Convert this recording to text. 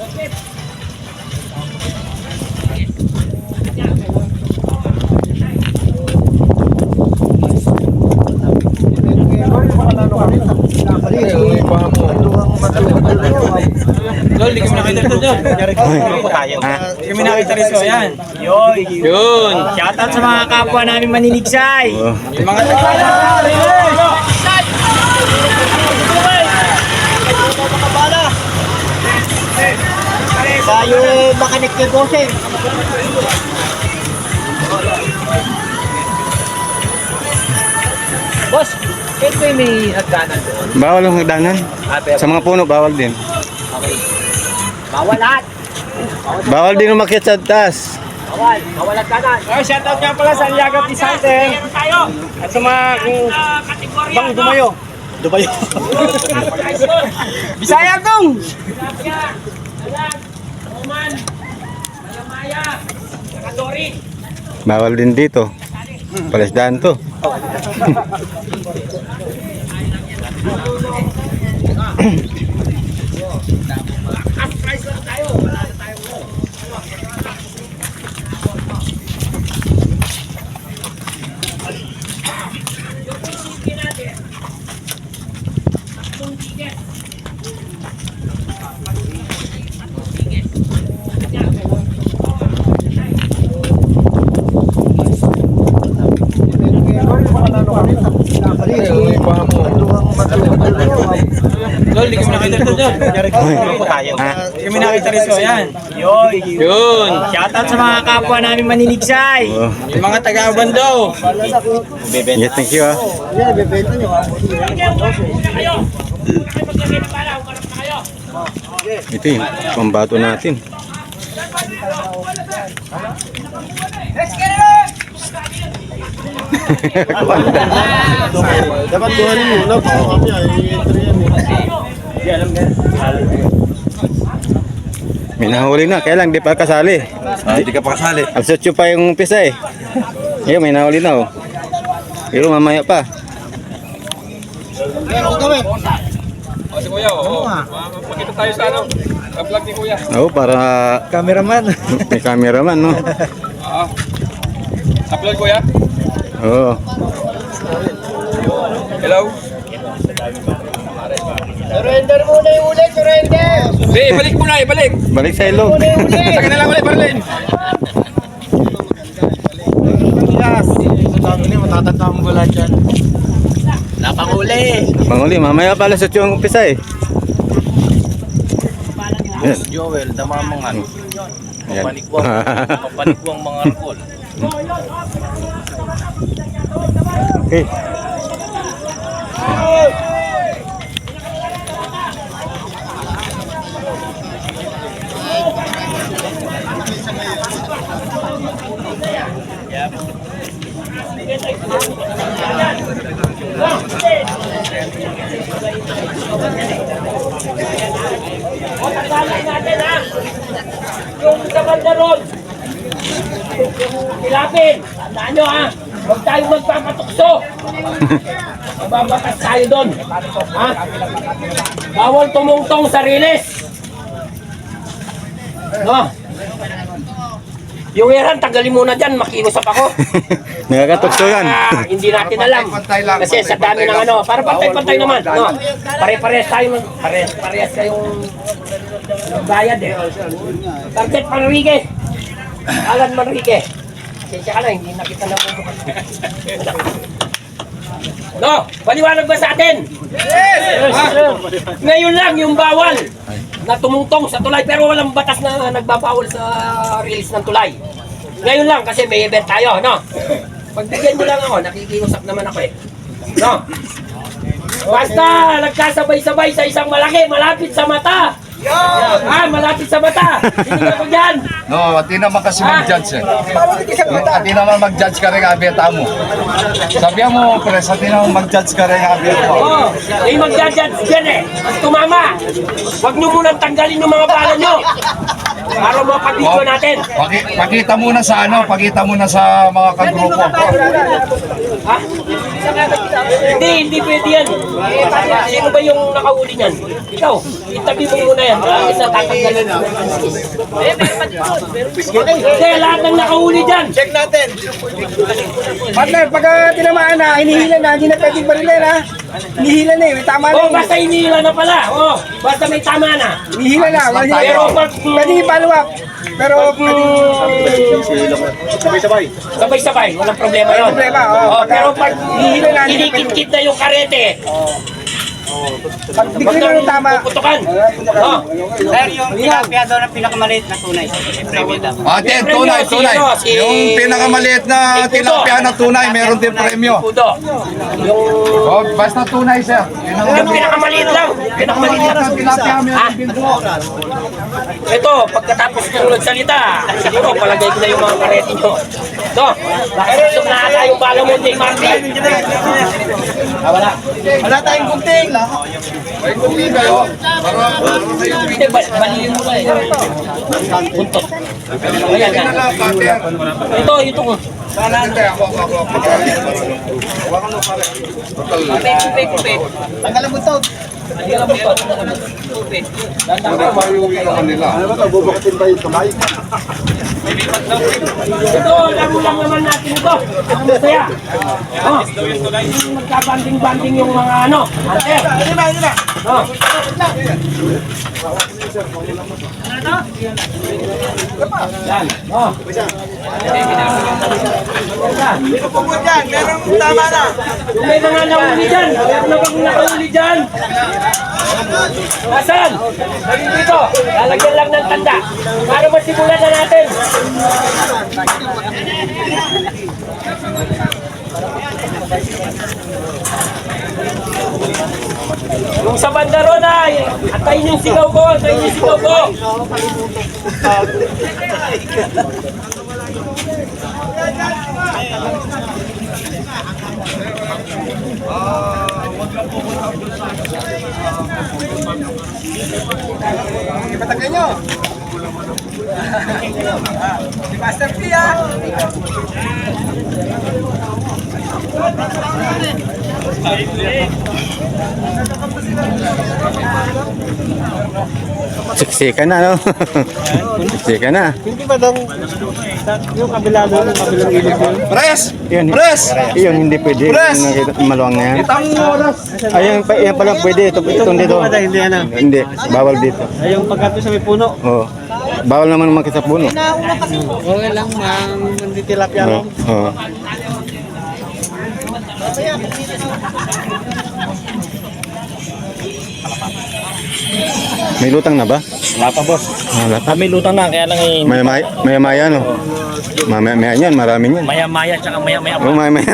Lol, hindi kami nakita ito dyan. Hindi kami nakita rin ito, yan. Yun. Shoutout sa mga kapwa namin maninigsay. Yung mga Tayo makanik kay Bose. Boss, kahit ba may hagdanan doon? Bawal ang hagdanan. Sa mga puno, bawal din. Okay. Bawal lahat. Bawal din umakyat sa taas. Bawal hagdanan. shoutout nga pala sa Aliaga Pisante. At sa mga bang dumayo. Bisaya kong! Bawal din dito. Palisdaan to. Lol, hindi kami nakita ito dyan. Hindi kami nakita rin ito, yan. Yun. Shoutout sa mga kapwa namin maninigsay. Yung mga taga-Abandaw. Yeah, thank you ah. Ito yung pambato natin. Dapat buhanin muna kung kami ay entry yan. May nahuli na, kaya lang di pa kasali. Hindi ka pa kasali. Alsotyo pa yung pisa eh. Ayun, may nahuli na oh. Pero mamaya pa. Si Kuya, oo. Pakita tayo sa ano. Vlog ni Kuya. Oo, para Cameraman. may cameraman no. Upload Kuya. Oo. Hello. Surrender muna yung ulit, surrender! Ibalik muna, ibalik. Balik sa ilog. Saka na lang ulit, Marlene. Yes! Sabi niya, matatanda ang bulan dyan. Napanguli. Panguli, mamaya pala sa yung pisa eh. Yes. Joel, damamangan. Ayan. Papanikwang mga alcohol. Okay. O, tanggalin natin ha. Yung sa bandaron. Ilapin. Tandaan nyo ha. Huwag tayong magpapatukso. Mababatas tayo doon. Ha? Bawal tumungtong sa rilis. No? Yung iran, tanggalin muna dyan. Makiusap ako. Nagkakatukso yan. Hindi natin alam. Kasi sa dami ng ano, para pantay-pantay naman. No? Pare-parehas tayo. Pare-parehas kayong bayad eh. Target Manrique. Alan Manrique. Pasensya ka na, hindi nakita na po. No, paliwanag ba sa atin? Yes! Ngayon lang yung bawal na tumungtong sa tulay pero walang batas na nagbabawal sa release ng tulay. Ngayon lang kasi may event tayo, no? Pagbigyan mo lang ako, nakikiusap naman ako eh. No? Basta nagkasabay-sabay sa isang malaki, malapit sa mata. Malapit sa mata. Hindi ko dyan. No, at di naman kasi mag-judge eh. At di naman mag-judge ka rin abeta mo. Sabihan mo, pres, at di naman mag-judge ka rin abeta mo. Oo, may magja-judge dyan eh. Mas tumama. Huwag nyo munang tanggalin yung mga bala nyo. Para mapag-video natin. Pakita muna sa ano, pakita muna sa mga kagrupo. Ha? Hindi pwede yan. Sino ba yung nakauli niyan? Ikaw, itabi mo muna yan. Marami sa tatanggalin. Hindi, lahat ng nakauli dyan. Check natin. Partner, pag tinamaan na, hinihila na, hindi na pwedeng barilin ha. Hinihila na eh, may tama na Oh, eh. basta inihila na pala. Oh, basta may tama na. Hinihila na, Pero pag pwede i-follow up. Pero sabay-sabay, walang problema yun. Walang problema, oo. Oh, pero pag Hihila na, hindi kinikit na yung karete, pag di ko wag na nang tama. puputukan. Oh. Sir, yung tilapia daw ng pinakamaliit na tunay. Premyo daw. Ate, tunay. Yung pinakamaliit na tilapia na tunay, meron din premyo. Pudo. Oh, basta tunay, sir. Yung pinakamaliit lang. Pinakamaliit lang. Tilapia, meron din po. Ito, pagkatapos ng nagsalita, siguro palagay ko na yung mga karete nyo. Ito, nakasasok na ata yung bala mo, Jay Martin. Wala tayong gunting. May kundi kayo. Hindi, baliin mo na eh. Buntot. Ayan, yan. Ito. Tanggalan mo to. Ito, laro lang naman natin ito. Ang masaya. Oh, magkabanding-banding yung mga ano. Hunter. Oh. Yan. Oh. Meron tama na. Yung may mga nahuli dyan. Meron na bang nahuli dyan? Nasaan? Dito. Lalagyan lang ng tanda. Para masimulan na natin. Yung sa bandaro na, atayin yung sigaw ko, atayin yung sigaw ko. Patagay nyo. Si Master P ah. Siksika na, no? Siksika na. Hindi ba daw yung kabila doon, yung kabilang ilog doon? Pres! Yun, Pres! yun, hindi pwede. Press! Yung nakita, maluwang na yan. Itang oras. Ayun, yan pala pwede. Itong dito. Hindi yan ah. Hindi, bawal dito. Ay, yung pagkato sa may puno. Oo. Bawal naman makita puno. Okay lang, hindi tilapia Oo. Oo. May lutang na ba? Wala pa, boss. Wala pa. May lutang na, kaya lang Maya-maya, no? Maya-maya yan, maraming yan. maya-maya, tsaka maya-maya. Oo, maya-maya.